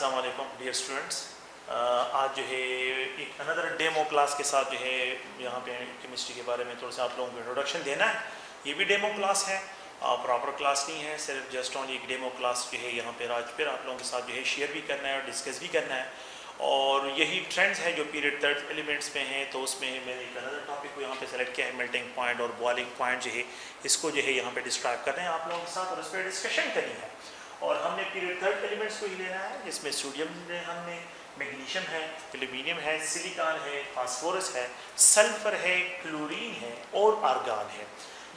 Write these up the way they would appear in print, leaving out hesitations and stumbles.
अस्सलाम वालेकुम dear students. आज जो है एक अनदर डेमो क्लास के साथ जो है यहाँ पे केमिस्ट्री के बारे में थोड़ा सा आप लोगों को इंट्रोडक्शन देना है। ये भी डेमो क्लास है, प्रॉपर क्लास नहीं है, सिर्फ जस्ट ओनली एक डेमो क्लास जो है यहाँ पे आज फिर आप लोगों के साथ जो है शेयर भी करना है और डिस्कस भी करना है। और यही ट्रेंड्स है जो पीरियड थर्ड एलिमेंट्स में हैं, तो उसमें मैंने एक अनदर टॉपिक को यहाँ पे सेलेक्ट किया है, मेल्टिंग पॉइंट और बॉइलिंग पॉइंट जो है इसको जो है यहाँ पे डिस्क्राइब कर रहे हैं आप लोगों के साथ और उस पर डिस्कशन करनी है। और हमने पीरियड थर्ड एलिमेंट्स को ही लेना है, जिसमें सोडियम है, हमने मैग्नीशियम है, एल्यूमिनियम है, सिलिकॉन है, फास्फोरस है, सल्फर है, क्लोरीन है और आर्गन है।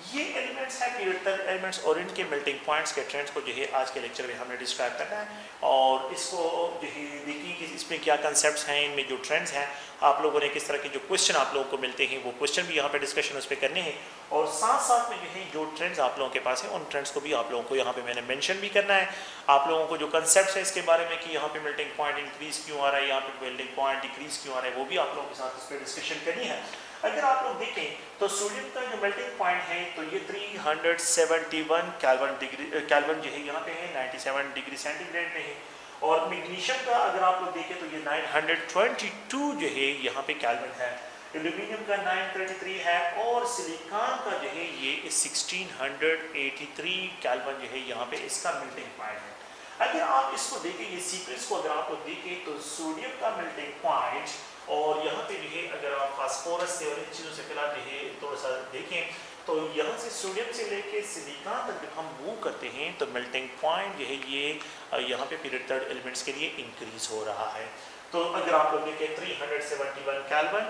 ये एलिमेंट्स है पीरियड थर्ड एलिमेंट्स और इनके मेल्टिंग पॉइंट्स के ट्रेंड्स को जो है आज के लेक्चर में हमने डिस्क्राइब करना है। और इसको जो है देखिए कि इसमें क्या कंसेप्ट्स हैं, इनमें जो ट्रेंड्स हैं, आप लोगों ने किस तरह के जो क्वेश्चन आप लोगों को मिलते हैं वो क्वेश्चन भी यहाँ पे डिस्कशन उस पर करने हैं। और साथ साथ में जो है जो ट्रेंड्स आप लोगों के पास है उन ट्रेंड्स को भी आप लोगों को यहाँ पे मैंने मेंशन भी करना है। आप लोगों को जो कंसेप्ट है इसके बारे में कि यहाँ पे मेल्टिंग पॉइंट इंक्रीज क्यों आ रहा है, यहाँ पे मेल्टिंग पॉइंट डिक्रीज क्यों आ रहा है, वो भी आप लोगों के साथ इस पर डिस्कशन करनी है। अगर आप लोग देखें तो सोडियम का जो मेल्टिंग पॉइंट है तो ये 371 केल्विन जो है यहाँ पे है, 97 डिग्री सेंटीग्रेड में है। और मैग्नीशियम का अगर आप लोग देखें तो ये 922 जो है यहाँ पे केल्विन है, एल्यूमिनियम का 933 है और सिलिकॉन का जो है ये 1683 केल्विन जो है यहाँ पे इसका मेल्टिंग पॉइंट है। अगर आप इसको देखें, ये सीक्वेंस को अगर आप लोग देखें तो सोडियम का मेल्टिंग पॉइंट और यहाँ पे जो है अगर आप फास्फोरस से और इन चीज़ों से फिलहाल जो है थोड़ा सा देखें तो यहाँ से सोडियम से लेके सिलिकॉन तक जब हम मूव करते हैं तो मेल्टिंग पॉइंट जो है ये यहाँ पे पीरियड थर्ड एलिमेंट्स के लिए इंक्रीज हो रहा है। तो अगर आप लोग देखें 371 केल्विन,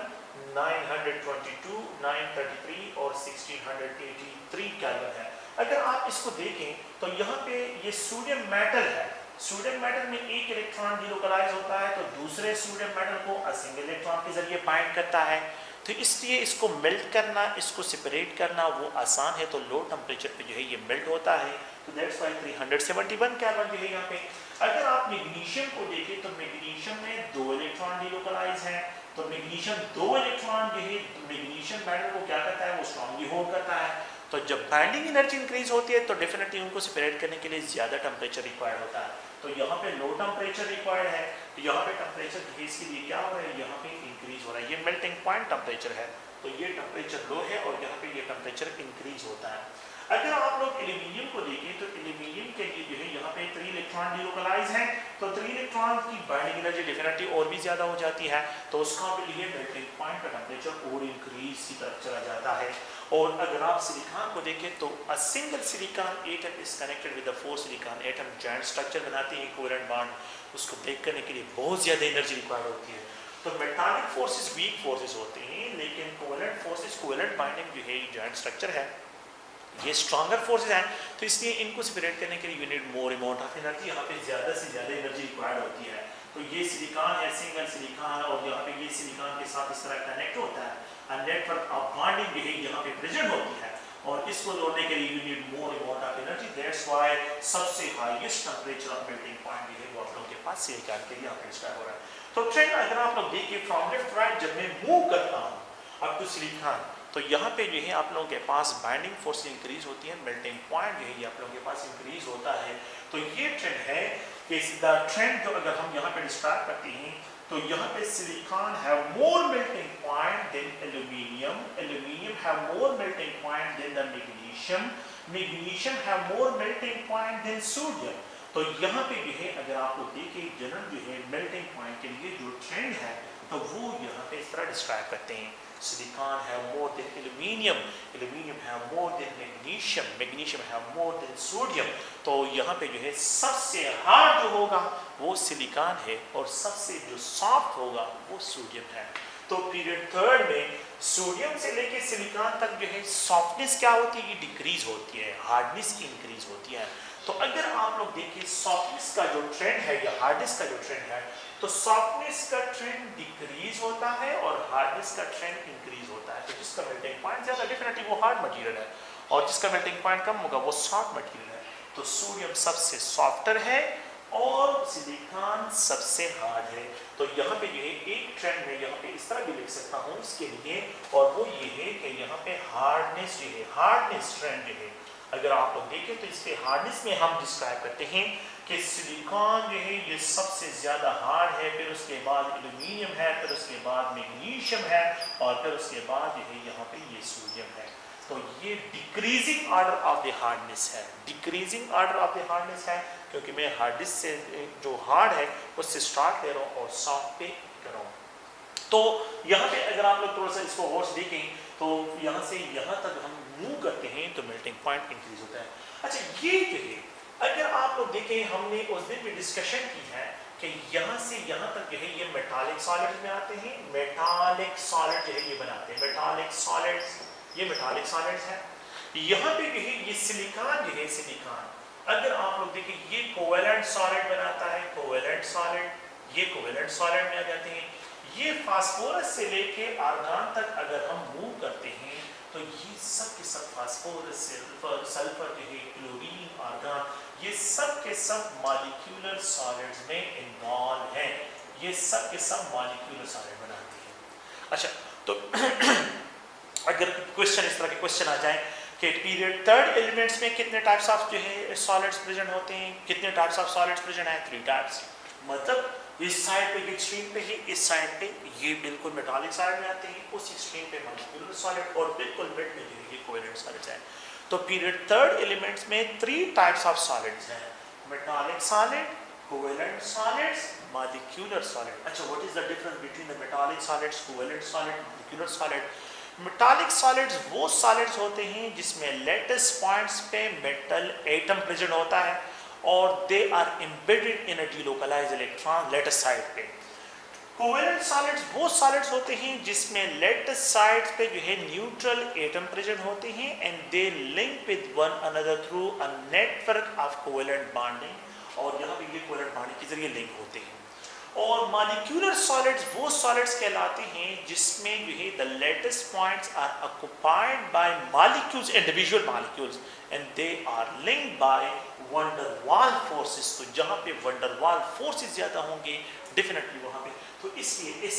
922, 933 और 1683 केल्विन है। अगर आप इसको देखें तो यहाँ पे ये सोडियम मेटल है, सोडियम मेटल में एक इलेक्ट्रॉन डिलोकलाइज होता है तो दूसरे सोडियम मेटल को सिंगल इलेक्ट्रॉन के जरिए बाइंड करता है, तो इसलिए इसको मेल्ट करना, इसको सेपरेट करना वो आसान है, तो लो टेम्परेचर पे जो है ये मेल्ट होता है। तो दैट्स व्हाई 371 केल्विन जो है यहाँ पे। अगर आप मैग्नीशियम को देखें तो मैग्नीशियम में 2 इलेक्ट्रॉन डिलोकलाइज है, तो मैग्नीशियम 2 इलेक्ट्रॉन जो है मैग्नीशियम मेटल को क्या करता है, वो स्ट्रांगली होल्ड करता है। तो जब बाइंडिंग एनर्जी इंक्रीज होती है तो डेफिनेटली उनको सेपरेट करने के लिए ज़्यादा टेम्परेचर रिक्वायर्ड होता है। तो यहाँ पे लो टेम्परेचर रिक्वायर्ड है, तो यहाँ पे टेम्परेचर इसके लिए क्या हो रहा है, यहाँ पे इंक्रीज हो रहा है। ये मेल्टिंग पॉइंट टेम्परेचर है, तो ये टेम्परेचर लो है और यहाँ पे ये टेम्परेचर इंक्रीज होता है। अगर आप लोग एल्यूमिनियम को देखें तो एल्यूमिनियम के लिए जो है यहाँ पे 3 इलेक्ट्रॉन डिलोकलाइज है, तो 3 इलेक्ट्रॉन की बाइंडिंग एनर्जी डेफिनेटली और भी ज्यादा हो जाती है, तो उसका भी लिए मेल्टिंग पॉइंट का टेम्परेचर और इंक्रीज की तरफ चला जाता है। और अगर आप सिलिकॉन को देखें तो a single silicon atom is connected with 4 silicon atom, joint structure बनाते हैं कोवेलेंट बॉन्ड, उसको ब्रेक करने के लिए बहुत ज्यादा एनर्जी रिक्वायर्ड होती है। तो मेटालिक फोर्सेस वीक फोर्सेस होते हैं, लेकिन कोवेलेंट फोर्सेस, कोवेलेंट बाइंडिंग जो है जॉइंट स्ट्रक्चर है, ये स्ट्रॉन्गर फोर्सेस हैं, तो इसलिए इनको सेपरेट करने के लिए you need more amount of energy, यहाँ पे ज़्यादा से ज़्यादा एनर्जी रिक्वायर्ड होती है। तो ये सिलिकॉन है, सिंगल सिलिकॉन, और यहाँ पे ये सिलिकॉन के साथ इस तरह कनेक्ट होता है, नेटवर्क ऑफ बॉन्डिंग जो है यहाँ पे प्रेजेंट होती है, और इसको जोड़ने के लिए you need more amount of energy. That's why सबसे highest temperature of melting point जो है वो आप लोगों के पास सिलिकॉन के लिए यहाँ पे स्टार्ट हो रहा है। तो ट्रेंड अगर आप लोग देखिए फ्रॉम लेफ्ट राइट, जब मैं मूव करता हूँ अप टू सिलिकॉन, तो यहाँ पे जो है आप लोगों के पास बाइंडिंग फोर्स इंक्रीज होती है, मेल्टिंग पॉइंट जो है ये आप लोगों के पास इंक्रीज होता है। तो ये ट्रेंड है कि द ट्रेंड जो अगर हम यहाँ पे डिस्क्राइब करते हैं तो यहाँ पे silicon have more melting point than aluminium, aluminium have more melting point than the magnesium, magnesium have more melting point than sodium. तो यहाँ पे जो है अगर आप लोग देखें जनरल जो है मेल्टिंग पॉइंट के लिए जो ट्रेंड है तो वो यहाँ पे इस तरह डिस्क्राइब करते हैं, silicon have more than aluminium, aluminium have more than magnesium, magnesium have more than sodium. तो यहाँ पे जो है सबसे हार्ड जो होगा वो सिलिकॉन है और सबसे जो सॉफ्ट होगा वो सोडियम है। तो पीरियड थर्ड में सोडियम से लेके सिलिकॉन तक जो है सॉफ्टनेस क्या होती है, डिक्रीज होती है, हार्डनेस इंक्रीज होती है। तो अगर आप लोग देखिए सॉफ्टनेस का जो ट्रेंड है या हार्डनेस का जो ट्रेंड है, तो सॉफ्टनेस का ट्रेंड डिक्रीज होता है और हार्डनेस का ट्रेंड इंक्रीज होता है। तो जिसका मेल्टिंग पॉइंट ज्यादा डेफिनेटली वो हार्ड मटेरियल है और जिसका मेल्टिंग पॉइंट कम होगा वो सॉफ्ट मटेरियल है। तो सोडियम सबसे सॉफ्टर है और सिलिकॉन सबसे हार्ड है। तो यहाँ पे जो है एक ट्रेंड में यहाँ पे इस तरह भी लिख सकता हूँ इसके लिए, और वो ये है कि यहाँ पे हार्डनेस जो है, हार्डनेस ट्रेंड जो है अगर आप लोग देखें तो इस पे हार्डनेस में हम डिस्क्राइब करते हैं कि सिलिकॉन जो है ये सबसे ज़्यादा हार्ड है, फिर उसके बाद एल्यूमिनियम है, फिर उसके बाद मैग्नीशियम है, और फिर उसके बाद जो है यहाँ पे ये सोडियम है। तो ये decreasing order of the hardness है, decreasing order of the hardness है, क्योंकि मैं हार्डनेस से जो हार्ड है उससे स्टार्ट ले रहा हूँ और सॉफ्ट पे कर रहा हूँ। तो यहाँ पे अगर आप लोग थोड़ा सा इसको और देखें तो यहाँ से यहाँ तक हम मूव करते हैं तो मेल्टिंग पॉइंट इंक्रीज होता है। अच्छा, ये जो है अगर आप लोग देखें, हमने उस दिन भी डिस्कशन की है कि यहाँ से यहाँ तक जो है ये मेटालिक सॉलिड में आते हैं, मेटालिक सॉलिड जो है ये बनाते हैं, मेटालिक सॉलिड्स, ये मेटालिक सॉलिड्स है। यहाँ पे जो है ये सिलिकॉन जो है, सिलिकॉन अगर आप लोग देखें ये कोवेलेंट सॉलिड बनाता है, कोवेलेंट सॉलिड, ये कोवेलेंट सॉलिड में आ जाते हैं। ये फास्फोरस से लेके आर्गन तक अगर हम मूव करते हैं तो ये सब के सब फास्फोरस, सल्फर, सल्फर जो है, क्लोरीन, आर्गन, ये सब के सब मॉलिक्यूलर सॉलिड्स में इन्वॉल्व हैं, ये सब के सब मॉलिक्यूलर सॉलिड बनाते हैं। अच्छा, तो अगर क्वेश्चन इस तरह के क्वेश्चन आ जाए कि पीरियड थर्ड एलिमेंट्स में कितने टाइप्स ऑफ जो है सॉलिड्स प्रेजेंट होते हैं, कितने टाइप्स ऑफ सॉलिड्स प्रेजेंट हैं? 3 टाइप्स। मतलब इस साइड पे एक्सट्रीम पे ही, इस साइड पे ये बिल्कुल मेटालिक साइड में आते हैं, उस एक्सट्रीम पे मॉलिक्यूलर सॉलिड, और बिल्कुल मिड में जो है ये कोवेलेंट सॉलिड्स हैं। तो पीरियड थर्ड एलिमेंट्स में 3 टाइप्स ऑफ सॉलिड्स हैं, metallic solid, covalent solids, molecular solid. अच्छा, what is the difference between the metallic solids, covalent solid, molecular solid? Metallic solids वो सॉलिड्स होते हैं जिसमें लेटेस पॉइंट्स पे मेटल एटम प्रेजेंट होता है और they are embedded in a delocalized electron lattice side पे। कोवेलेंट सॉलिड्स वो सॉलिड्स होते हैं जिसमें लेटेस्ट साइड पे जो है न्यूट्रल एटम प्रेजेंट होते हैं and they link with one another through a network of covalent bonding, और यहाँ पे ये कोवेलेंट बॉन्डिंग के जरिए लिंक होते हैं। और मॉलिक्यूलर सॉलिड्स वो सॉलिड्स कहलाते हैं जिसमें जो है the lattice points are occupied by molecules, individual molecules, and they are linked by van der Waals forces. तो जहाँ पे वंडरवाल फोर्सेस ज़्यादा होंगे डेफिनेटली वहाँ पे, तो इसलिए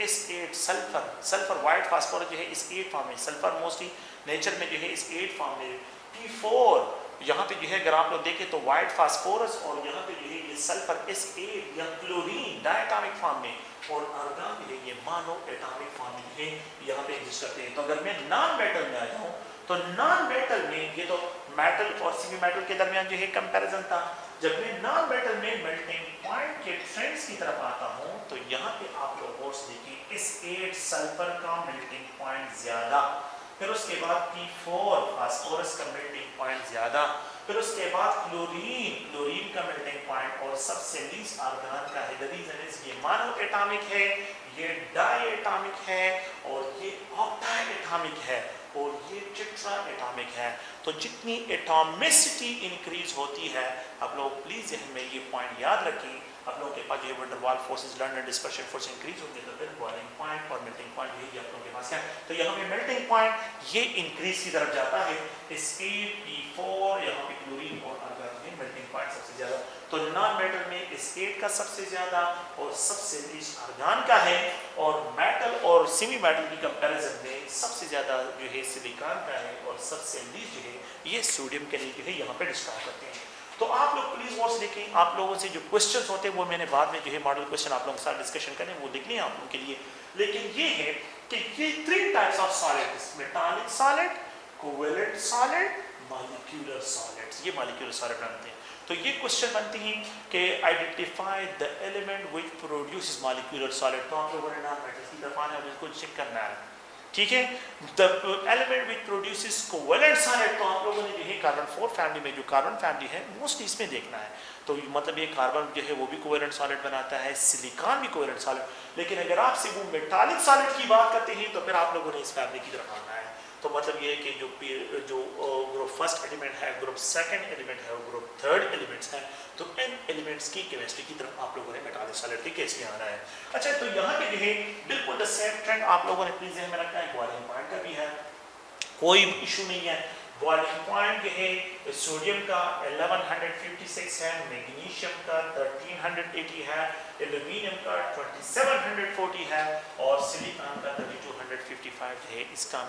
S8 सल्फर वाइट फास्फोरस जो है इस 8 फॉर्म में, सल्फर मोस्टली नेचर में जो है इस 8 फॉर्म में, T4 यहाँ पे जो है अगर आप लोग देखें तो वाइट फास्फोरस, और यहाँ पे जो है ये सल्फर S8 या क्लोरीन डायटोमिक फॉर्म में, और आर्गन जो है ये मोनो एटॉमिक फॉर्म में है, यहाँ पे एग्जिस्ट करते हैं। तो अगर मैं नॉन मेटल में आ जाऊँ तो नॉन मेटल में, ये तो मेटल और सेमी मेटल के दरमियान जो है कंपैरिजन था, जब मैं नॉन मेटल में मेल्टिंग पॉइंट के ट्रेंड्स की तरफ आता हूँ तो यहाँ पे आप लोग और देखिए S8 सल्फर का मेल्टिंग पॉइंट ज्यादा, फिर उसके बाद P4 फास्फोरस का मेल्टिंग पॉइंट ज्यादा, फिर उसके बाद क्लोरीन का मेल्टिंग पॉइंट, और सबसे लीस्ट आर्गन का है। द रीजन इज ये मोनो एटॉमिक है, ये डाई एटॉमिक है, और ये ऑक्टाई एटॉमिक है, और ये टेट्रा एटॉमिक है। तो जितनी एटॉमिसिटी इंक्रीज होती है, आप लोग प्लीज हमें ये पॉइंट याद रखें, आप लोगों के पास जो है van der Waals forces, London dispersion force increase होंगे तो फिर बॉइलिंग पॉइंट और मेल्टिंग पॉइंट यही आप लोगों के पास है। तो यहाँ पे मेल्टिंग पॉइंट ये इंक्रीज की तरफ जाता है, P4 यहाँ पे क्लोरीन और आर्गन में मेल्टिंग पॉइंट सबसे ज्यादा। तो नॉन मेटल में S8 का सबसे ज्यादा और सबसे लीस्ट आर्गन का है, और मेटल और सेमी मेटल की कंपैरिजन में सबसे ज्यादा जो है सिलिकॉन का है, और सबसे लीस्ट जो है ये सोडियम के लिए जो है यहाँ पे डिस्कस करते हैं। तो आप लोग प्लीज वॉच देखें, आप लोगों से जो क्वेश्चंस होते हैं वो मैंने बाद में जो है मॉडल क्वेश्चन आप लोगों के साथ डिस्कशन करें वो लिख लें आप लोगों के लिए। लेकिन ये है कि ये 3 types of solids, metallic solid, covalent solid, molecular solids, ये मॉलिक्यूलर सॉलिड बनते हैं। तो ये क्वेश्चन बनती हैं कि identify the element which produces molecular solid. तो आप लोगों ने नॉन मेटल्स की तरफ आना है, इसको चेक करना है, ठीक है। The element which produces covalent solid, तो आप लोगों ने जो है कार्बन 4 फैमिली में जो कार्बन फैमिली है मोस्टली इसमें देखना है। तो मतलब ये कार्बन जो है वो भी कोवेलेंट सॉलिड बनाता है, सिलिकॉन भी कोवेलेंट सॉलिड। लेकिन अगर आपसे वो मेटालिक सॉलिड की बात करते हैं तो फिर आप लोगों ने इस फैमिली की तरफ आना है। तो मतलब ये है कि जो ग्रुप फर्स्ट एलिमेंट है, ग्रुप सेकंड एलिमेंट है, ग्रुप थर्ड एलिमेंट्स हैं, तो इन एलिमेंट्स की केमिस्ट्री की तरफ आप लोगों ने मेटालिक सॉलिड के केस में आना है। अच्छा, तो यहाँ पे जो है बिल्कुल द सेम ट्रेंड आप लोगों ने प्लीज ध्यान में रखना है, बॉइलिंग पॉइंट का भी है, कोई इशू नहीं है। बॉइलिंग पॉइंट जो है सोडियम का 1156 है, मैग्नीशियम का 1380 है, एल्यूमिनियम का 2740 है, और सिलिकॉन का 3255 है, इसका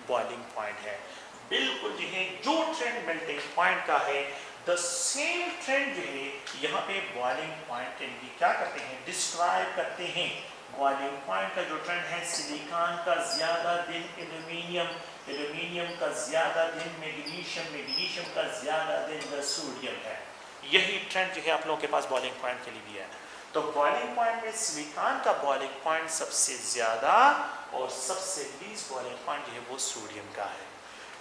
बॉइलिंग पॉइंट है। बिल्कुल जो है जो ट्रेंड मेल्टिंग पॉइंट का है द सेम ट्रेंड जो है यहाँ पे बॉइलिंग पॉइंट भी क्या करते हैं, डिस्क्राइब करते हैं। बॉइलिंग पॉइंट का जो ट्रेंड है, सिलिकॉन का ज्यादा दिन एल्यूमिनियम, एल्यूमिनियम का ज्यादा दिन मैग्नीशियम, मैग्नीशियम का ज्यादा दिन सोडियम है। यही ट्रेंड जो है आप लोगों के पास बॉइलिंग पॉइंट के लिए भी है। तो बॉइलिंग पॉइंट में सिलिकॉन का बॉइलिंग पॉइंट सबसे ज्यादा और सबसे लीस्ट बॉइलिंग पॉइंट जो है वो सोडियम का है।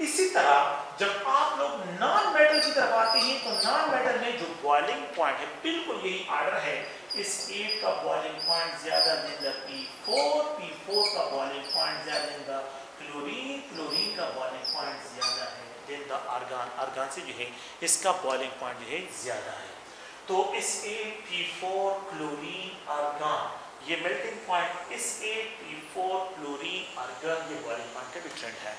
इसी तरह जब आप लोग नॉन मेटल की तरफ आते हैं तो नॉन मेटल में जो बॉइलिंग पॉइंट है बिल्कुल यही ऑर्डर है। इस एक का बॉइलिंग पॉइंट ज्यादा देन P4, P4 का बॉइलिंग पॉइंट ज्यादा देन क्लोरीन, क्लोरीन का बॉइलिंग पॉइंट ज्यादा है देन द आर्गन, आर्गन से जो है इसका बॉइलिंग पॉइंट जो है ज्यादा है। तो इस एक P4 क्लोरीन आर्गन ये मेल्टिंग पॉइंट, इस एक P4 क्लोरीन आर्गन ये बॉइलिंग पॉइंट का भी ट्रेंड है।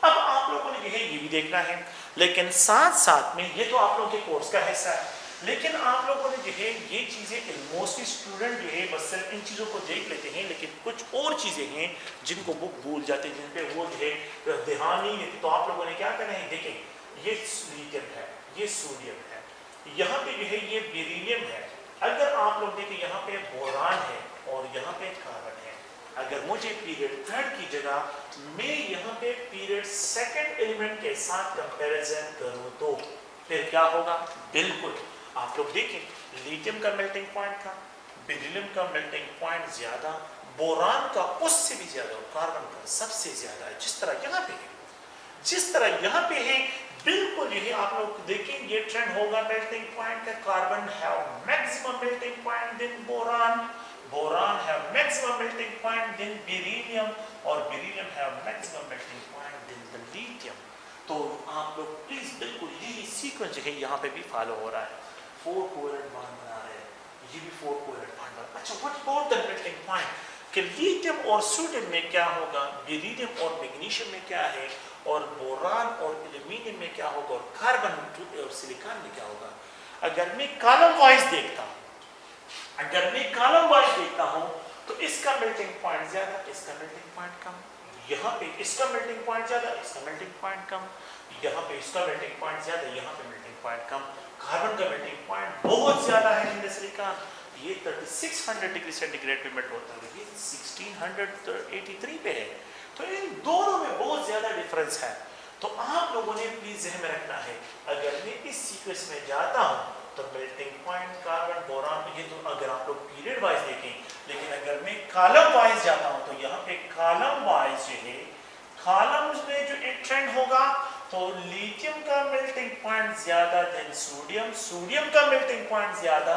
अब आप लोगों ने जो है ये भी देखना है, लेकिन साथ साथ में ये तो आप लोगों के कोर्स का हिस्सा है, लेकिन आप लोगों ने जो है ये चीजें मोस्टली स्टूडेंट जो है बस सिर्फ इन चीजों को देख लेते हैं, लेकिन कुछ और चीजें हैं जिनको वो भूल जाते हैं, जिन पे वो जो है ध्यान नहीं देते। तो आप लोगों ने क्या करना है, देखें ये लिथियम है, ये सोडियम है, यहाँ पे जो है ये बेरिलियम है। अगर आप लोग देखें यहाँ पे बोरान है और यहाँ पे कार्बन है। अगर मुझे पीरियड थर्ड की जगह मैं यहाँ पे पीरियड सेकंड एलिमेंट के साथ कंपैरिजन करूँ तो फिर क्या होगा, बिल्कुल आप लोग देखें लिथियम का मेल्टिंग पॉइंट था, बेरिलियम का मेल्टिंग पॉइंट ज्यादा, बोरान का उससे भी ज्यादा, कार्बन का सबसे ज्यादा है। जिस तरह यहाँ पे है, जिस तरह यहाँ पे है, बिल्कुल यही आप लोग देखें ये ट्रेंड होगा मेल्टिंग पॉइंट का। Carbon have maximum melting point than boron, boron have maximum melting point than beryllium और beryllium have maximum melting point than the lithium. तो आप लोग प्लीज बिल्कुल यही सीक्वेंस जो है यहाँ पे भी फॉलो हो रहा है। 4 कोवेलेंट बॉन्ड बना रहे हैं, ये भी 4 कोवेलेंट बॉन्ड बना। अच्छा what about the melting point कि लिथियम और सोडियम में क्या होगा, बेरिलियम और मैग्नीशियम में क्या है, और बोरान और एल्यूमिनियम में क्या होगा, और कार्बन और सिलिकॉन में क्या होगा। अगर मैं कॉलम वाइज देखता हूं, अगर मैं कॉलम वाइज देखता हूं तो इसका मेल्टिंग पॉइंट ज्यादा, इसका मेल्टिंग पॉइंट कम, यहाँ पे इसका मेल्टिंग पॉइंट ज्यादा, इसका मेल्टिंग पॉइंट कम, यहाँ पे इसका मेल्टिंग पॉइंट ज्यादा, यहाँ पे मेल्टिंग पॉइंट कम। कार्बन का मेल्टिंग पॉइंट बहुत ज्यादा है इन सिलिकॉन, ये 3600 डिग्री सेंटीग्रेड पे मेल्ट होता है, ये 1683 पे है। तो इन दोनों में बहुत ज्यादा डिफरेंस है। तो आप लोगों ने प्लीज ध्यान में रखना है, अगर मैं इस सीक्वेंस में जाता हूं तो मेल्टिंग पॉइंट कार्बन बोरान, ये तो अगर आप लोग पीरियड वाइज देखें, लेकिन अगर मैं कॉलम वाइज जाता हूं तो यहाँ पे कॉलम वाइज जो है, कॉलम्स में जो एक ट्रेंड होगा तो लिथियम का मेल्टिंग पॉइंट ज्यादा देन सोडियम, सोडियम का मेल्टिंग पॉइंट ज्यादा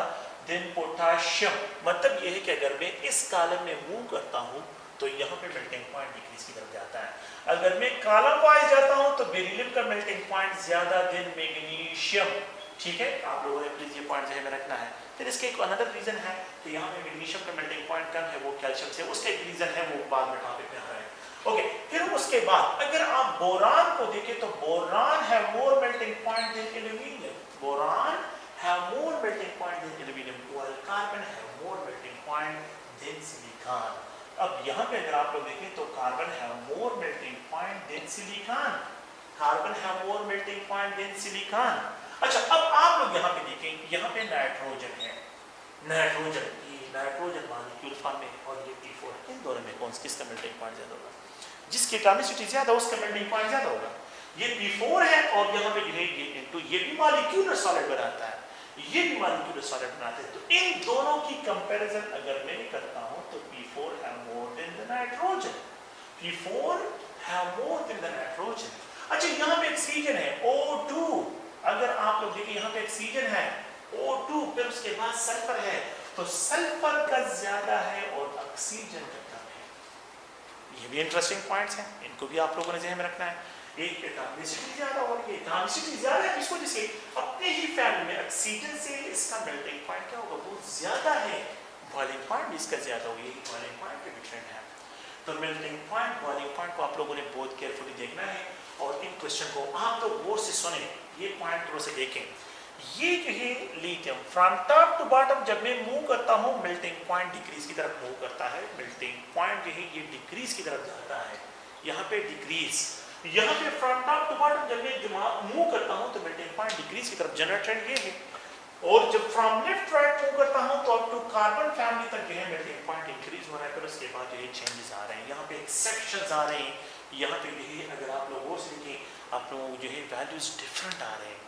देन पोटाशियम। मतलब यह है कि अगर मैं इस कॉलम में मूव करता हूं तो यहाँ पे मेल्टिंग पॉइंट डिक्रीज की तरफ जाता है। अगर मैं कॉलम वाइज जाता हूं तो बेरिलियम का मेल्टिंग पॉइंट ज्यादा देन मैग्नीशियम। ठीक है, आप लोगों ने प्लीज ये पॉइंट ध्यान में रखना है। फिर इसके एक अनदर रीजन है कि यहाँ पे मैग्नीशियम का मेल्टिंग पॉइंट कम है, वो कैल्शियम से, उसका एक रीजन है, वो बाद में टॉपिक में आ रहा है। ओके, फिर उसके बाद अगर आप बोरान को देखें तो बोरान है more melting point than aluminium, boron है more melting point than aluminium, while carbon है more melting point than silicon. अब यहाँ पे अगर आप लोग देखें तो कार्बन है more melting point than silicon, carbon है more melting point than silicon. अच्छा, अब आप लोग यहाँ पे देखें, यहाँ पे नाइट्रोजन है, नाइट्रोजन, ये नाइट्रोजन मॉलिक्यूल फॉर्म में और ये P4, इन दोनों में कौन किसका मेल्टिंग पॉइंट ज्यादा होगा, जिसकी एटॉमिसिटी ज्यादा उसका मेल्टिंग पॉइंट ज्यादा होगा। ये P4 है और यहाँ पे जो है ये इनटू, ये भी मॉलिक्यूलर सॉलिड बनाता है, ये भी मॉलिक्यूलर सॉलिड बनाते हैं। तो इन दोनों की कंपैरिजन अगर मैं करता हूं तो P4 है more than the nitrogen, P4 है मोर देन द नाइट्रोजन। अच्छा, यहाँ पे ऑक्सीजन है O2, अगर आप लोग देखिए यहाँ पे ऑक्सीजन है O2, फिर उसके बाद सल्फर है, तो सल्फर का ज्यादा है और ऑक्सीजन का कम है। ये भी इंटरेस्टिंग पॉइंट्स हैं, इनको भी आप लोगों ने ध्यान में रखना है। एक एटॉमिसिटी ज्यादा और ये एटॉमिसिटी ज्यादा है, इसको जैसे अपने ही फैमिली में ऑक्सीजन से इसका मेल्टिंग पॉइंट क्या होगा, बहुत ज्यादा है, बॉइलिंग पॉइंट इसका ज्यादा होगा, ये बॉइलिंग पॉइंट का डिफरेंट है। तो मेल्टिंग पॉइंट, बॉइलिंग पॉइंट को आप लोगों ने बहुत केयरफुली देखना है और इन क्वेश्चन को आप लोग गौर से सुने, ये पॉइंट थोड़ा से देखें। ये जो है lithium from top to bottom जब मैं मूव करता हूँ मेल्टिंग पॉइंट डिक्रीज की तरफ मूव करता है, मेल्टिंग पॉइंट जो है ये डिक्रीज की तरफ जाता है, यहाँ पे डिक्रीज। यहाँ पे फ्रॉम टॉप टू बॉटम जब मैं मूव करता हूँ तो मेल्टिंग पॉइंट डिक्रीज की तरफ, जनरल ट्रेंड ये है। और जब फ्रॉम लेफ्ट राइट मूव करता हूँ तो अप टू कार्बन फैमिली तक जो है मेल्टिंग पॉइंट इंक्रीज हो रहा है। फिर उसके बाद जो है चेंजेस आ रहे हैं, यहाँ पे एक्सेप्शंस आ रहे हैं। यहाँ पे जो है अगर आप लोग और से देखें आप लोग जो है वैल्यूज डिफरेंट आ रहे हैं।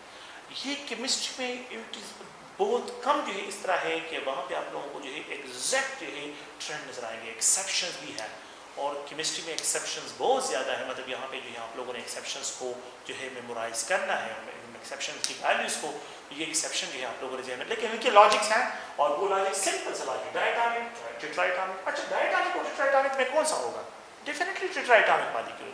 ये केमिस्ट्री में इट इज बहुत कम जो है इस तरह है कि वहाँ पे आप लोगों को जो है एग्जैक्ट जो है ट्रेंड नजर आएंगे। एक्सेप्शंस भी है और केमिस्ट्री में एक्सेप्शंस बहुत ज़्यादा है। मतलब यहाँ पे जो है आप लोगों ने एक्सेप्शंस को जो है मेमोराइज करना है, एक्सेप्शन की वैल्यूज को। ये एक्सेप्शन जो है आप लोगों ने, लेकिन इनके लॉजिक्स हैं और वो लॉजिक सिंपल सा लॉजिक, डायटोमिक, टेट्राएटॉमिक। अच्छा डायटोमिक और टेट्राएटॉमिक में कौन सा होगा? Definitely tetraatomic molecule.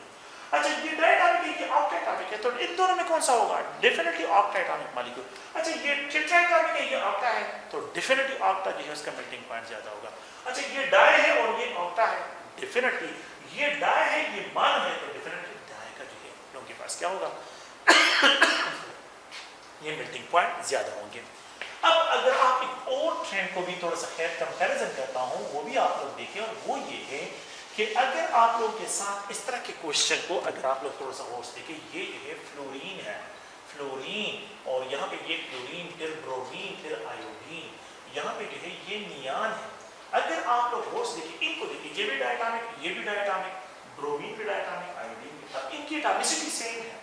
अच्छा ये डायटोमिक है, ये ऑक्टाएटॉमिक है, तो इन दोनों में कौन सा होगा? Definitely octaatomic molecule. अच्छा ये टेट्राएटॉमिक है, ये ऑक्टा है, तो डेफिनेटली ऑक्टा जो है उसका मेल्टिंग पॉइंट ज्यादा होगा। अच्छा ये डाई है और ये ऑक्टा है, डेफिनेटली ये डाई है ये मान है, तो डेफिनेटली डाई का जो है लोगों के पास क्या होगा? ये मेल्टिंग पॉइंट ज्यादा होंगे। अब अगर आप एक और ट्रेंड को भी थोड़ा सा खैर कंपैरिजन करता हूं, वो भी आप लोग देखें, और वो ये है कि अगर आप लोग के साथ इस तरह के क्वेश्चन को अगर आप लोग थोड़ा सा और देखें, ये जो है फ्लोरीन है, फ्लोरीन, और यहाँ पे ये फ्लोरीन, फिर ब्रोमीन, फिर आयोडीन, यहाँ पे जो है ये नियान है। अगर आप लोग और देखिए, इनको देखिए, ये भी डायटोमिक, ये भी डायटोमिक, ब्रोमीन भी डायटोमिक, आयोडीन भी, अब इनकी एटॉमिसिटी सेम है।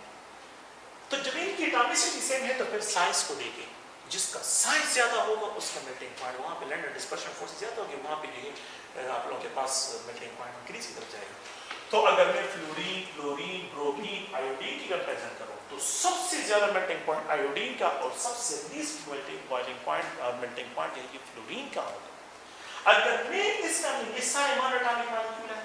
तो जब इनकी एटॉमिसिटी सेम है तो फिर साइज को देखें, जिसका साइज ज्यादा होगा उसका मेल्टिंग पॉइंट, वहां पे लैंडर डिस्पर्शन फोर्स ज्यादा होगी, वहां पे जो है आप लोगों के पास मेल्टिंग पॉइंट इंक्रीज की तरफ जाएगा। तो अगर मैं फ्लोरीन, क्लोरीन, ब्रोमीन, आयोडीन की कंपैरिजन करूं तो सबसे ज्यादा मेल्टिंग पॉइंट आयोडीन का और सबसे लीस्ट मेल्टिंग पॉइंट ये फ्लोरीन का होगा। अगर मैं इसका ये सारे मोनोएटॉमिक मॉलिक्यूल है,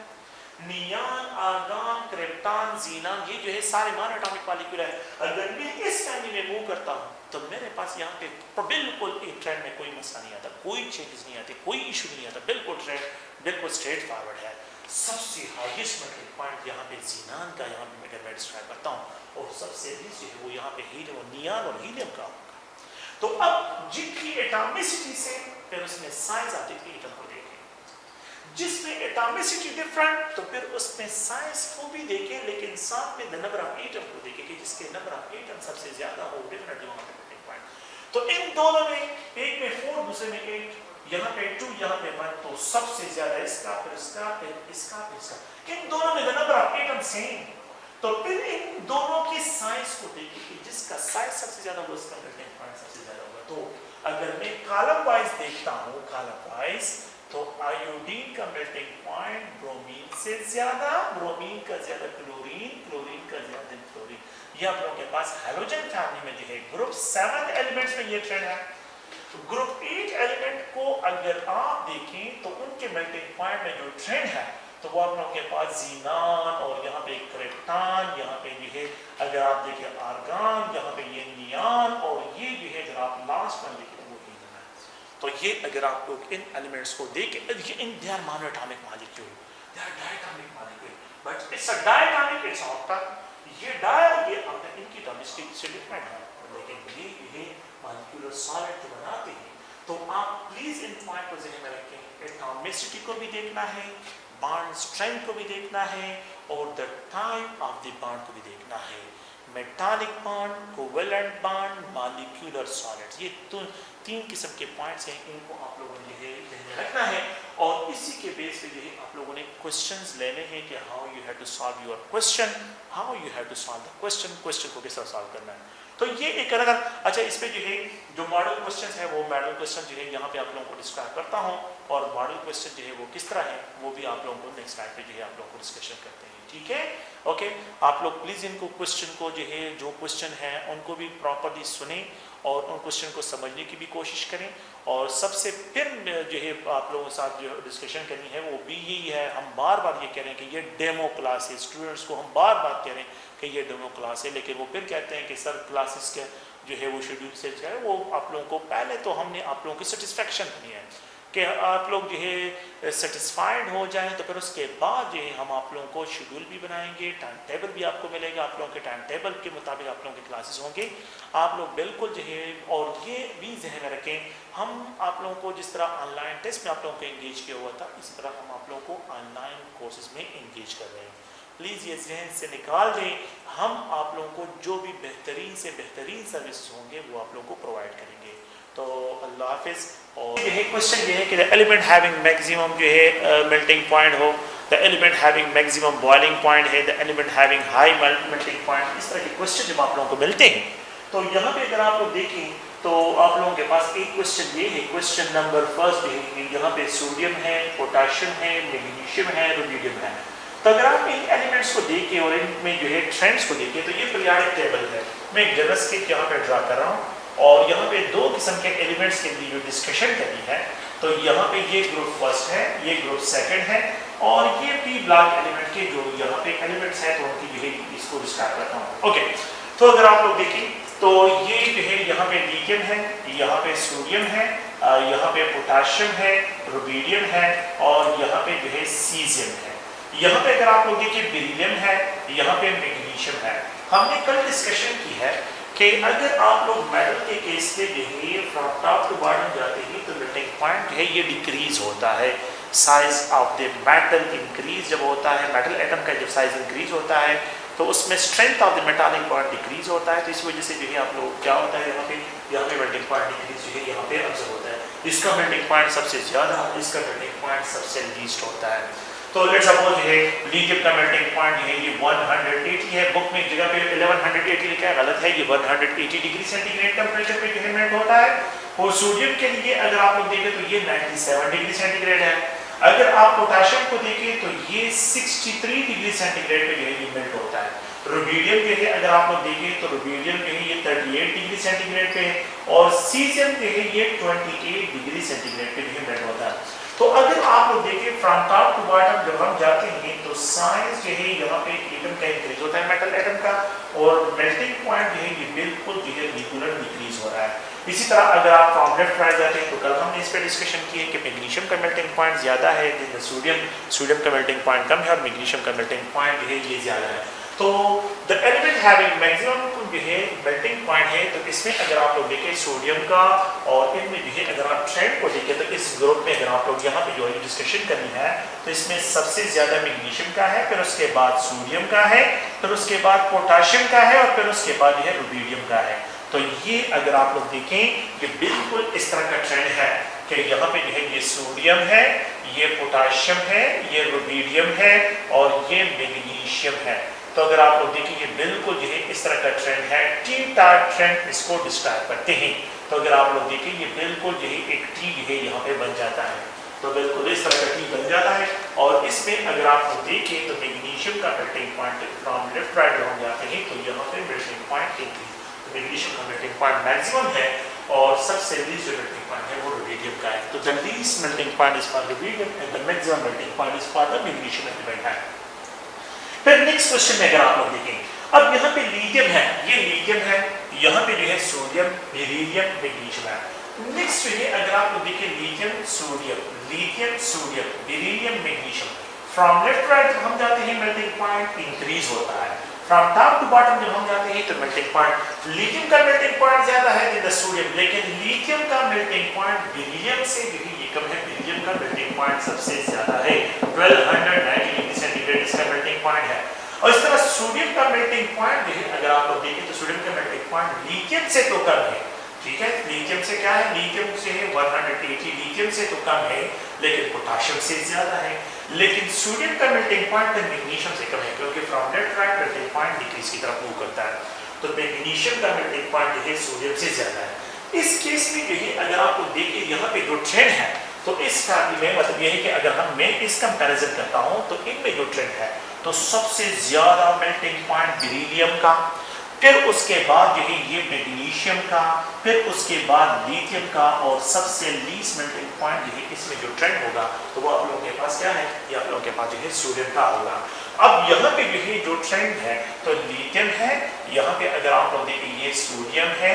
नियान, आर्गन, क्रिप्टॉन, ज़ीनान, ये जो है सारे मोनोएटॉमिक मॉलिक्यूल है। अगर मैं इस फैमिली में मूव करता हूं तो मेरे पास यहाँ पे बिल्कुल एक ट्रेंड में कोई मसला नहीं आता, कोई चेंजेस नहीं आते, कोई इशू नहीं आता, बिल्कुल ट्रेंड बिल्कुल स्ट्रेट फॉरवर्ड है। सबसे हाईएस्ट मेल्टिंग पॉइंट यहाँ पे ज़ीनान का, यहाँ पे अगर मैं डिस्क्राइब करता हूँ, और सबसे लीस्ट जो है वो यहाँ पे हीलियम, नियान और हीलियम का होगा। तो अब जिनकी एटॉमिसिटी से फिर उसमें साइज आती थी, एटम को देखें, जिसमें एटॉमिसिटी डिफरेंट तो फिर उसमें साइज को भी देखें, लेकिन साथ में द नंबर ऑफ एटम को देखें कि जिसके नंबर ऑफ एटम सबसे ज्यादा हो, डेफिनेटली वहां पे मेल्टिंग पॉइंट। तो इन दोनों में, एक में 4, दूसरे में 8, यहाँ पे 2, यहाँ पे 1, तो सबसे ज्यादा इसका, फिर इसका, फिर इसका, फिर इसका। इन दोनों में the number of atom same, तो फिर इन दोनों की साइज को देखें कि जिसका साइज सबसे ज्यादा हो उसका मेल्टिंग पॉइंट सबसे ज्यादा होगा। तो अगर मैं कॉलम वाइज देखता हूँ, कॉलम वाइज, तो आयोडीन का मेल्टिंग पॉइंट ब्रोमीन से ज्यादा, ब्रोमीन का ज्यादा क्लोरीन, क्लोरीन का ज्यादा फ्लोरीन। ये आप लोगों के पास हैलोजन फैमिली में जो है ग्रुप 7 एलिमेंट्स में ये ट्रेंड है। तो ग्रुप 8 एलिमेंट को अगर आप देखें तो उनके मेल्टिंग पॉइंट में जो ट्रेंड है तो वो आप लोगों के पास ज़ीनान, और यहाँ पे क्रिप्टॉन, यहाँ पे जो है अगर आप देखें आर्गन, यहाँ पे ये नियान, और ये जो है अगर आप लास्ट में देखें वो हीलियम है। तो ये अगर आप लोग इन एलिमेंट्स को देखें, ये इन they are monoatomic molecule, they are diatomic molecule, but it's a diatomic, it's octa. ये डाई, ये ऑक्टा, इनकी एटॉमिसिटी से डिफरेंट है, लेकिन ये मॉलिक्यूलर सॉलिड जो बनाते हैं। तो आप प्लीज इन पॉइंट को ज़हन में रखें, एटॉमिसिटी को भी देखना है, बॉन्ड स्ट्रेंथ को भी देखना है, और the type of the bond को भी देखना है। Metallic bond, covalent bond, molecular solids, ये तो 3 किस्म के पॉइंट्स हैं, इनको आप लोगों ने ध्यान में रखना है। और इसी के बेस पे जो है आप लोगों ने क्वेश्चंस लेने हैं कि how you have to solve your question, how you have to solve the question को किस तरह सॉल्व करना है। तो ये एक अलग, अच्छा इस पे जो है जो मॉडल क्वेश्चन है वो मॉडल क्वेश्चन जो है यहाँ पे आप लोगों को डिस्क्राइब करता हूँ, और मॉडल क्वेश्चन जो है वो किस तरह है वो भी आप लोगों को नेक्स्ट स्लाइड पे जो है आप लोगों को डिस्कशन करते हैं, ठीक है। ओके, आप लोग प्लीज इनको क्वेश्चन को जो है, जो क्वेश्चन है उनको भी प्रॉपरली सुने और उन क्वेश्चन को समझने की भी कोशिश करें। और सबसे फिर जो है आप लोगों के साथ जो डिस्कशन करनी है वो भी यही है, हम बार बार ये कह रहे हैं कि ये डेमो क्लास है, स्टूडेंट्स को हम बार बार कह रहे हैं कि ये डेमो क्लास है, लेकिन वो फिर कहते हैं कि सर क्लासेस के जो है वो शेड्यूल से है, वो आप लोगों को पहले तो हमने आप लोगों की सेटिस्फेक्शन करनी है कि आप लोग जो है सेटिस्फाइड हो जाएं, तो फिर उसके बाद जो है हम आप लोगों को शेड्यूल भी बनाएंगे, टाइम टेबल भी आपको मिलेगा, आप लोगों के टाइम टेबल के मुताबिक आप लोगों के क्लासेस होंगे। आप लोग बिल्कुल जो है, और ये भी ज़हन में रखें, हम आप लोगों को जिस तरह ऑनलाइन टेस्ट में आप लोगों को इंगेज किया हुआ था, इसी तरह हम आप लोगों को ऑनलाइन कोर्सेज में इंगेज कर रहे हैं। प्लीज़ ये जहन से निकाल दें, हम आप लोगों को जो भी बेहतरीन से बेहतरीन सर्विस होंगे वो आप लोगों को प्रोवाइड करेंगे। तो अल्लाह हाफिज़। और ये क्वेश्चन ये है कि द एलिमेंट हैविंग मैक्सिमम जो है मेल्टिंग पॉइंट हो, the element having maximum boiling point है, the element having high melting point, इस तरह के क्वेश्चन जब आप लोगों को मिलते हैं तो यहाँ पे अगर आप लोग देखें तो आप लोगों के पास एक क्वेश्चन ये है, क्वेश्चन नंबर फर्स्ट है, यहाँ पे सोडियम है, पोटाशियम है, मैग्नीशियम है, रुबिडियम है। तो अगर आप इन एलिमेंट्स को देखें और इनमें जो है ट्रेंड्स को देखें तो ये पीरियोडिक टेबल है। मैं एक जनरल स्केच यहाँ पे ड्रा कर रहा हूँ और यहाँ पे दो किस्म के एलिमेंट्स के लिए जो डिस्कशन करनी है, तो यहाँ पे ये ग्रुप फर्स्ट है, ये ग्रुप सेकंड है और ये पी ब्लॉक एलिमेंट के जो यहाँ पे एलिमेंट्स हैं तो उनकी जो है इसको डिस्क्राइब करता हूँ। ओके, तो अगर आप लोग देखें तो ये जो है यहाँ पे लिथियम है, यहाँ पे सोडियम है, यहाँ पे पोटाशियम है, रुबिडियम है और यहाँ पे जो है सीजियम है। यहाँ पे अगर आप लोग देखिए बेरिलियम है, यहाँ पे मैग्नीशियम है। हमने कल डिस्कशन की है कि अगर आप लोग मेटल के केस में देखेंगे फ्रॉम टॉप टू बॉटम जाते हैं तो मेल्टिंग पॉइंट जो है ये डिक्रीज होता है, size of the metal increase जब होता है, मेटल एटम का जब साइज इंक्रीज होता है तो उसमें strength of the metallic point decrease होता है। तो इस वजह से जो है आप लोग क्या होता है यहाँ पे मेल्टिंग पॉइंट डिक्रीज जो है यहाँ पे ऑब्जर्व होता है। इसका मेल्टिंग पॉइंट सबसे ज्यादा, इसका मेल्टिंग पॉइंट सबसे लीस्ट होता है। तो लेट्स सपोज है लिथियम का मेल्टिंग पॉइंट है ये 180 है, बुक में एक जगह पे 1180 लिखा है, गलत है, ये 180 डिग्री सेंटीग्रेड टेम्परेचर पे जो है मेल्ट होता है। और सोडियम के लिए अगर आप लोग देखें तो ये 97 डिग्री सेंटीग्रेड है। अगर आप पोटाशियम को देखें तो ये 63 डिग्री सेंटीग्रेड पे जो है ये मेल्ट होता है। रुबिडियम जो है अगर आप लोग देखें तो रुबिडियम जो है ये 38 डिग्री सेंटीग्रेड पे है और सीजियम जो है ये 28 डिग्री सेंटीग्रेड पे जो है मेल्ट होता है। तो अगर आप लोग देखें फ्रॉम टॉप टू बॉटम जब हम जाते हैं तो साइज जो है यहाँ पे एटम का इंक्रीज होता है, मेटल एटम का, और मेल्टिंग पॉइंट जो है ये बिल्कुल जो है रेगुलर डिक्रीज हो रहा है। इसी तरह अगर आप फ्रॉम लेफ्ट राइट जाते हैं तो कल हमने इस पर डिस्कशन की है कि मैग्नीशियम का मेल्टिंग पॉइंट ज्यादा है देन सोडियम का मेल्टिंग पॉइंट कम है और मैग्नीशियम का मेल्टिंग पॉइंट जो है ये ज्यादा है। तो द एलिमेंट हैविंग मैक्सिमम जो है मेल्टिंग पॉइंट है, तो इसमें अगर आप लोग देखें सोडियम का और इनमें जो है अगर आप ट्रेंड को देखें तो इस ग्रुप में अगर आप लोग यहाँ पे जो है डिस्कशन करनी है तो इसमें सबसे ज्यादा मैग्नीशियम का है, फिर उसके बाद सोडियम का है, फिर उसके बाद पोटाशियम का है और फिर उसके बाद जो है रुबिडियम का है। तो ये अगर आप लोग देखें ये बिल्कुल इस तरह का ट्रेंड है कि यहाँ पे जो है ये सोडियम है, ये पोटाशियम है, ये रुबिडियम है और ये मैग्नीशियम है। तो अगर आप लोग देखें ये बिल्कुल जो है इस तरह का ट्रेंड है, टी टाइप ट्रेंड इसको डिस्क्राइब करते हैं। तो अगर आप लोग देखें ये बिल्कुल जो है एक टी जो है यहाँ पे बन जाता है, तो बिल्कुल इस तरह का टी बन जाता है। और इसमें अगर आप लोग देखें तो मैग्नीशियम का melting point from left right हम जाते हैं तो यहाँ पे मेल्टिंग पॉइंट इंक्रीज, मैग्नीशियम का मेल्टिंग पॉइंट मैक्सिमम है और सबसे लीस्ट जो मेल्टिंग पॉइंट है वो रुबिडियम का है। तो the least melting point is for rubidium and the maximum melting point is for the magnesium element है। फिर नेक्स्ट क्वेश्चन में अगर आप लोग देखें, अब यहाँ पे लिथियम है, ये लिथियम है, यहाँ पे जो है सोडियम, बेरिलियम, मैग्नीशियम है। नेक्स्ट जो है अगर आप लोग देखें lithium sodium, beryllium, magnesium, from left right जब हम जाते हैं मेल्टिंग पॉइंट इंक्रीज होता है, फ्रॉम टॉप टू बॉटम जब हम जाते हैं तो मेल्टिंग पॉइंट लिथियम का मेल्टिंग पॉइंट ज्यादा है देन द सोडियम, लेकिन लिथियम का मेल्टिंग पॉइंट बेरिलियम से जो है ये कम है। बेरिलियम का मेल्टिंग पॉइंट सबसे ज्यादा है, 1290 डिग्री सेंटीग्रेड इसका मेल्टिंग पॉइंट है। और इस तरह सोडियम का मेल्टिंग पॉइंट जो है अगर आप लोग देखें तो सोडियम का मेल्टिंग पॉइंट लिथियम से तो कम है, ठीक है, लिथियम से क्या है, लिथियम से है 180, लिथियम से तो कम है लेकिन पोटाशियम से ज्यादा है। लेकिन सोडियम का मेल्टिंग पॉइंट मैग्नीशियम से कम है क्योंकि from left right melting point decrease की तरफ मूव करता है। तो मैग्नीशियम का मेल्टिंग पॉइंट जो है सोडियम से ज्यादा है। इस केस में जो है अगर आप लोग देखिए यहाँ पे जो ट्रेंड है तो इस में मतलब ये है कि अगर मैं इस कंपैरिजन करता हूँ तो इनमें जो ट्रेंड है तो सबसे ज्यादा मेल्टिंग पॉइंट बेरिलियम का, फिर उसके बाद जो है ये मैग्नीशियम का, फिर उसके बाद लिथियम का और सबसे लीस्ट मेल्टिंग पॉइंट जो है इसमें जो ट्रेंड होगा तो वो आप लोगों के पास क्या है, ये आप लोगों के पास जो है सोडियम का होगा। अब यहाँ पे जो है जो ट्रेंड है तो लिथियम है, यहाँ पे अगर आप लोग देखें ये सोडियम है,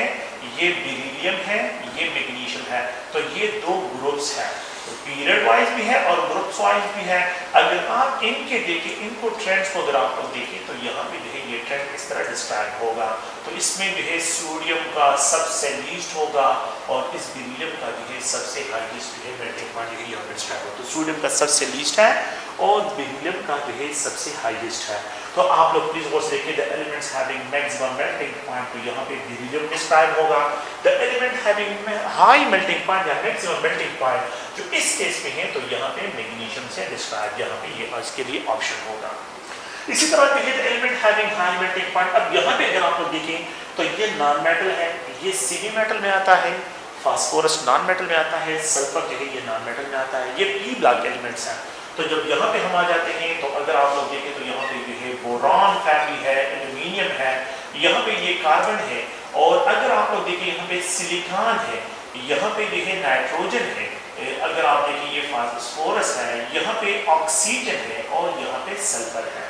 ये बेरिलियम है, ये मैग्नीशियम है, तो ये दो ग्रुप्स हैं। तो पीरियड वाइज भी है और ग्रुप्स वाइज भी है। अगर आप इनके देखें, इनको ट्रेंड्स को अगर आप लोग देखें तो यहाँ पे जो है ये ट्रेंड इस तरह डिस्क्राइब होगा। तो इसमें जो है सोडियम का सबसे लीस्ट होगा और इस बेरिलियम का जो है सबसे हाईएस्ट जो है मेल्टिंग पॉइंट जो है यहाँ पे डिस्क्राइब होगा। तो सोडियम का सबसे लीस्ट है और बेरिलियम का जो है सबसे हाईएस्ट है। तो आप लोग प्लीज गौर से देखिए, the elements having maximum melting point, तो यहाँ पे बेरिलियम डिस्क्राइब होगा। The element having high melting point या मैक्सिमम मेल्टिंग पॉइंट जो इस केस में है तो यहाँ पे मैग्नीशियम से डिस्क्राइब, यहाँ पे ये आज के लिए ऑप्शन होगा। इसी तरह देखिए the element having high melting point, अब यहाँ पे अगर आप लोग देखें तो ये नॉन मेटल है, ये सीबी मेटल में आता है, फास्फोरस नॉन मेटल में आता है, सल्फर जो है ये नॉन मेटल में आता है, ये पी ब्लॉक एलिमेंट्स हैं। तो जब यहाँ पे हम आ जाते हैं तो अगर आप लोग देखें तो यहाँ पे जो है बोरॉन फैमिली है, एल्यूमिनियम है, यहाँ पे ये कार्बन है, और अगर आप लोग देखें यहाँ पे सिलिकॉन है, यहाँ पे जो है नाइट्रोजन है, अगर आप देखें ये फास्फोरस है, यहाँ पे ऑक्सीजन है और यहाँ पे सल्फर है।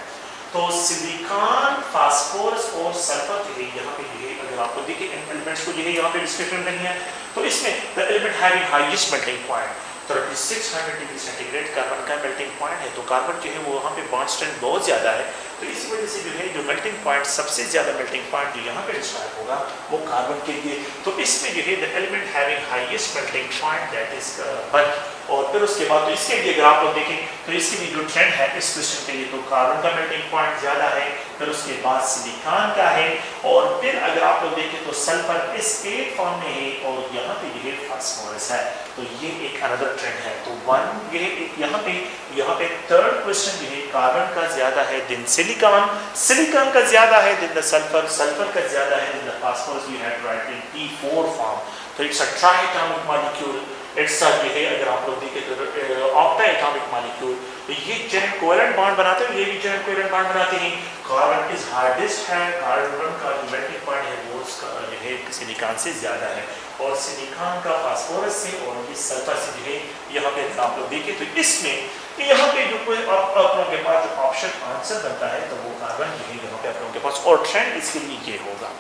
तो सिलिकॉन, फास्फोरस और सल्फर जो है यहाँ पे जो है अगर आपको देखें इन एलिमेंट्स को जो है यहाँ पे डिस्क्रिप्शन नहीं है, तो इसमें the element having highest melting point 3600 degree centigrade carbon का मेल्टिंग पॉइंट है। तो कार्बन जो है वो वहाँ पे बॉन्ड स्ट्रेंथ बहुत ज़्यादा है, तो इसी वजह से जो है जो मेल्टिंग पॉइंट सबसे ज़्यादा मेल्टिंग पॉइंट जो यहाँ पे डिस्क्राइब होगा वो कार्बन के लिए। तो इसमें जो है the element having highest melting point that is 1। और फिर उसके बाद तो इसके लिए अगर आप लोग देखें तो इसके लिए जो ट्रेंड है इस क्वेश्चन के लिए तो कार्बन का मेल्टिंग पॉइंट ज़्यादा है, फिर उसके बाद सिलिकॉन का है, और फिर अगर आप लोग देखें तो सल्फर इस 8 फॉर्म में है और यहाँ पे जो है फास्फोरस है। तो ये एक अनदर ट्रेंड है। तो 1 ये यहाँ पे थर्ड क्वेश्चन जो है कार्बन का ज्यादा है दिन सिलिकॉन का ज्यादा है दिन सल्फर का ज्यादा है than phosphorus. You have to write in P4 form. तो it's a triatomic molecule, it's a जो है अगर आप लोग देखें तो ऑक्टाएटॉमिक मॉलिक्यूल। तो ये चेन कोवेलेंट बॉन्ड बनाते हैं, ये भी चेन कोवेलेंट बॉन्ड बनाते हैं। कार्बन इज हार्डेस्ट है, कार्बन का जो मेल्टिंग पॉइंट है वो उसका जो है सिलिकॉन से ज्यादा है, और सिलिकॉन का फास्फोरस से और ये सल्फर से जो है यहाँ पे आप लोग देखें तो इसमें यहाँ पे जो कोई आप लोगों के पास जो ऑप्शन आंसर बनता है तो वो कार्बन जो है यहाँ पे आप लोगों के पास, और ट्रेंड इसके लिए ये होगा।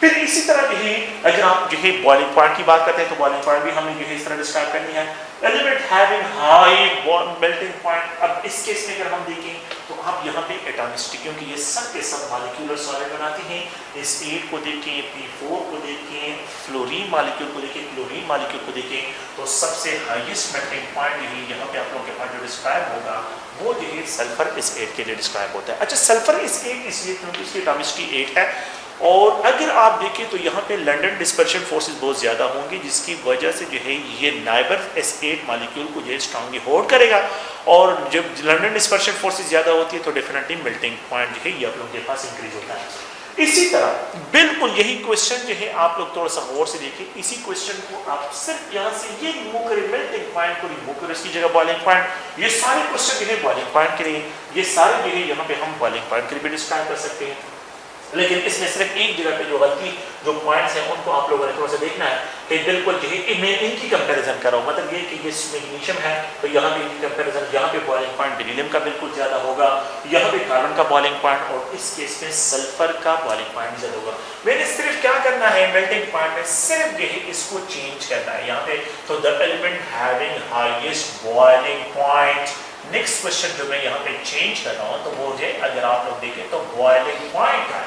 फिर इसी तरह जो है अगर आप जो है बॉइलिंग पॉइंट की बात करते हैं तो बॉइलिंग पॉइंट भी हमें जो है इस तरह डिस्क्राइब करनी है, element having high melting point. अब इस केस में अगर हम देखें तो आप यहाँ पे एटॉमिसिटी, क्योंकि ये सब के सब मॉलिक्यूलर सॉलिड बनाते हैं, इस 8 को देखें, P4 को देखें, फ्लोरीन मॉलिक्यूल को देखें, क्लोरीन मॉलिक्यूल को देखें, तो सबसे हाईएस्ट मेल्टिंग पॉइंट जो है यहाँ पे आप लोगों के पास जो डिस्क्राइब होगा वो जो है सल्फर इस 8 के लिए डिस्क्राइब होता है। अच्छा, सल्फर इस 8 इसलिए क्योंकि इसकी एटॉमिसिटी 8 है, और अगर आप देखें तो यहाँ पे लंदन डिस्पर्शन फोर्सेस बहुत ज़्यादा होंगी, जिसकी वजह से जो है ये नाइबर S8 मॉलिक्यूल को जो है स्ट्रांगली होल्ड करेगा, और जब लंदन डिस्पर्शन फोर्सेस ज़्यादा होती है तो डेफिनेटली मेल्टिंग पॉइंट जो है ये आप लोगों के पास इंक्रीज होता है। इसी तरह बिल्कुल यही क्वेश्चन जो है आप लोग थोड़ा सा गौर से देखिए, इसी क्वेश्चन को आप सिर्फ यहाँ से ये रिमूव करें, मेल्टिंग पॉइंट को रिमूव करें, इसकी जगह बॉइलिंग पॉइंट, ये सारे क्वेश्चन जो है बॉइलिंग पॉइंट के लिए, ये सारे जो है यहाँ पे हम बॉइलिंग पॉइंट के लिए भी डिस्क्राइब कर सकते हैं। लेकिन इसमें सिर्फ एक जगह पे जो गलती जो पॉइंट्स हैं उनको आप लोगों ने थोड़ा सा देखना है कि बिल्कुल जो है मैं इनकी कंपैरिजन कर रहा हूँ, मतलब ये कि ये मैग्नीशियम है तो यहाँ पे इनकी कंपैरिजन, यहाँ पे बॉइलिंग पॉइंट बेरिलियम का बिल्कुल ज़्यादा होगा, यहाँ पे कार्बन का बॉइलिंग पॉइंट, और इस केस में सल्फर का बॉइलिंग पॉइंट ज़्यादा होगा। मैंने सिर्फ क्या करना है मेल्टिंग पॉइंट में सिर्फ जो है इसको चेंज करना है यहाँ पे, तो the element having highest boiling point. Next question जो मैं यहाँ पे चेंज कर रहा हूँ तो वो है अगर आप लोग देखें तो बॉइलिंग पॉइंट है,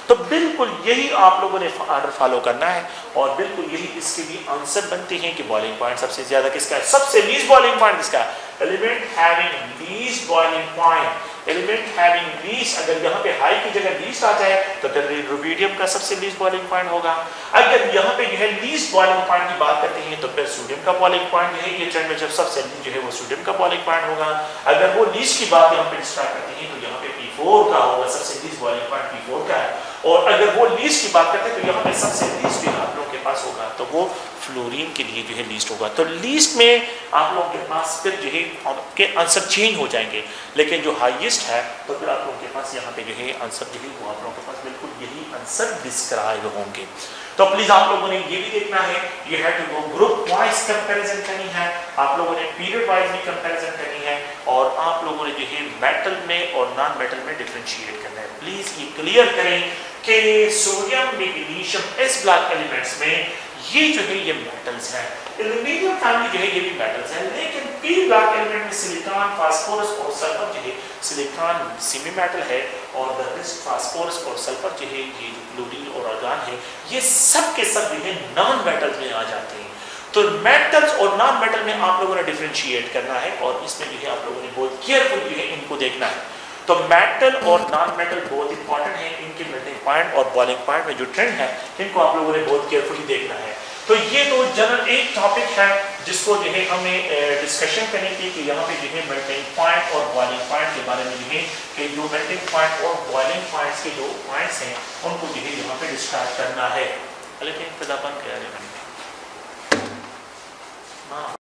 तो बिल्कुल यही आप लोगों ने ऑर्डर फॉलो करना है, और बिल्कुल यही इसके लिए आंसर बनते हैं कि बॉइलिंग पॉइंट सबसे ज्यादा किसका है, सबसे लीस्ट बॉइलिंग पॉइंट किसका है, element having least boiling point. Element having least, अगर यहाँ पे हाई की जगह लीस्ट आ जाए तो फिर रुबीडियम का सबसे लीस्ट बॉइलिंग पॉइंट होगा। अगर यहाँ पे जो है लीस्ट बॉइलिंग पॉइंट की बात करते हैं तो फिर सोडियम का बॉइलिंग पॉइंट जो है ये ट्रेंड में जब सबसे जो है वो सोडियम का बॉइलिंग पॉइंट होगा। अगर वो लीस्ट की बात यहाँ पे डिस्क्राइब करते हैं तो यहाँ पे P4 का होगा, सबसे लीस्ट बॉइलिंग पॉइंट P4 का है, और अगर वो लीस्ट की बात करते हैं तो यहाँ पे सबसे लीस्ट जो आप लोगों के पास होगा तो वो फ्लोरीन के लिए जो है लीस्ट होगा। तो लीस्ट में आप लोगों के पास फिर जो है आपके आंसर चेंज हो जाएंगे, लेकिन जो हाईएस्ट है तो फिर आप लोगों के पास यहाँ पे जो है आंसर जो है वो आप लोगों के पास बिल्कुल यही आंसर डिस्क्राइब होंगे। तो प्लीज आप लोगों ने ये भी देखना है, ये है टू ग्रुप वाइज कंपैरिजन करनी है, आप लोगों ने पीरियड वाइज भी कंपैरिजन करनी है, और आप लोगों ने जो है मेटल में और नॉन मेटल में डिफरेंशिएट करना है। प्लीज ये क्लियर करें कि सोडियम मैग्नीशियम इस ब्लॉक एलिमेंट्स में ये जो है ये मेटल्स हैं। एल्यूमिनियम फैमिली जो है ये भी मेटल्स है, लेकिन पी ब्लॉक एलिमेंट में सिलिकॉन, फास्फोरस और सल्फर जो है, सिलिकॉन सेमी मेटल है और द रेस्ट फास्फोरस और सल्फर जो है ये जो क्लोरीन और आर्गन है ये सब के सब जो है नॉन मेटल्स में आ जाते हैं। तो मेटल्स और नॉन मेटल में आप लोगों ने डिफरेंशिएट करना है और इसमें जो है आप लोगों ने बहुत केयरफुल जो है इनको देखना है। तो मेटल और नॉन मेटल बहुत इंपॉर्टेंट है, इनके मेल्टिंग पॉइंट और बॉइलिंग पॉइंट में जो ट्रेंड है इनको आप लोगों ने बहुत केयरफुली देखना है। तो ये तो जनरल एक टॉपिक है जिसको जो है हमें डिस्कशन करनी थी कि यहाँ पे जो है मेल्टिंग पॉइंट और बॉइलिंग पॉइंट के बारे में जो है कि जो मेल्टिंग पॉइंट और बॉइलिंग पॉइंट्स के जो पॉइंट्स हैं उनको जो है यहाँ पे डिस्क्राइब करना है। लेकिन फिर अपन कह रहे हैं